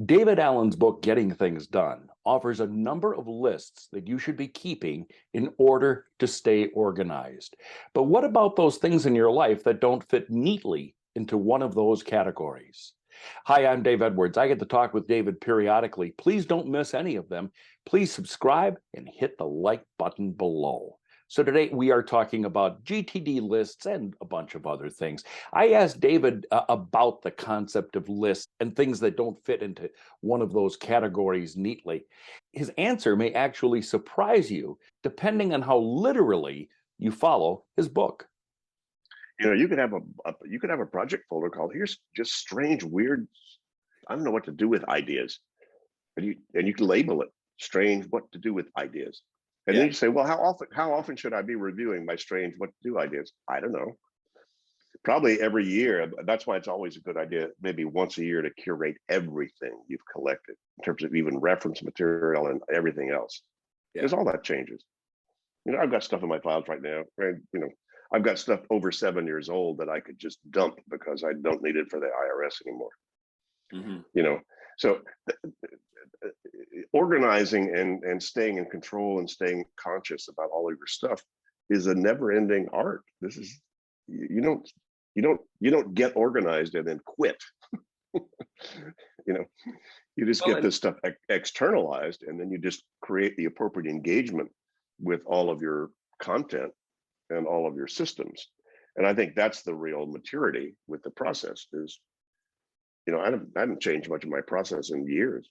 David Allen's book, Getting Things Done, offers a number of lists that you should be keeping in order to stay organized. But what about those things in your life that don't fit neatly into one of those categories? Hi, I'm Dave Edwards. I get to talk with David periodically. Please don't miss any of them. Please subscribe and hit the like button below. So today we are talking about GTD lists and a bunch of other things. I asked David about the concept of lists and things that don't fit into one of those categories neatly. His answer may actually surprise you depending on how literally you follow his book. You could have a project folder called "Here's just strange, weird. I don't know what to do with ideas," and you can label it "strange what to do with ideas," and then you say, "Well, how often should I be reviewing my strange what to do ideas?" I don't know. Probably every year. That's why it's always a good idea, maybe once a year, to curate everything you've collected in terms of even reference material and everything else, because all that changes. I've got stuff in my files right now, and I've got stuff over 7 years old that I could just dump because I don't need it for the IRS anymore. So organizing and staying in control and staying conscious about all of your stuff is a never-ending art. This is you don't get organized and then quit. You just get this stuff externalized, and then you just create the appropriate engagement with all of your content and all of your systems. And I think that's the real maturity with the process is, I haven't changed much of my process in years.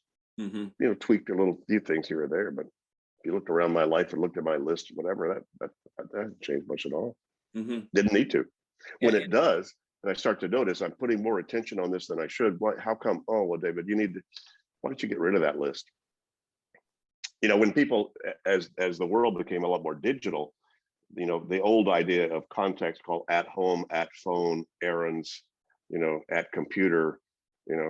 Tweaked a little few things here or there, but if you looked around my life and looked at my list, whatever, that hasn't changed much at all. Didn't need to. When it does, and I start to notice I'm putting more attention on this than I should. How come? Oh, well, David, why don't you get rid of that list? When people, as the world became a lot more digital, the old idea of context called at home, at phone, errands, at computer,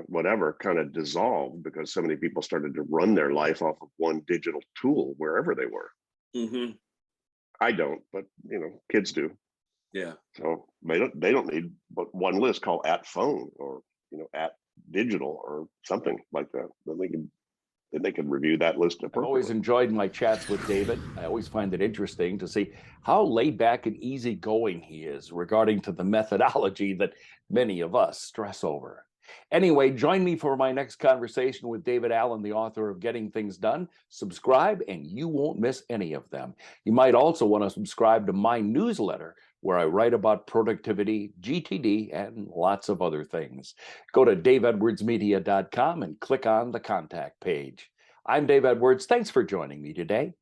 whatever, kind of dissolved because so many people started to run their life off of one digital tool wherever they were. I don't, but kids do. Yeah. So they don't need but one list called at phone or at digital or something like that. Then they can review that list appropriately. I've always enjoyed my chats with David. I always find it interesting to see how laid back and easygoing he is regarding to the methodology that many of us stress over. Anyway, join me for my next conversation with David Allen, the author of Getting Things Done. Subscribe and you won't miss any of them. You might also want to subscribe to my newsletter where I write about productivity, GTD, and lots of other things. Go to daveedwardsmedia.com and click on the contact page. I'm Dave Edwards. Thanks for joining me today.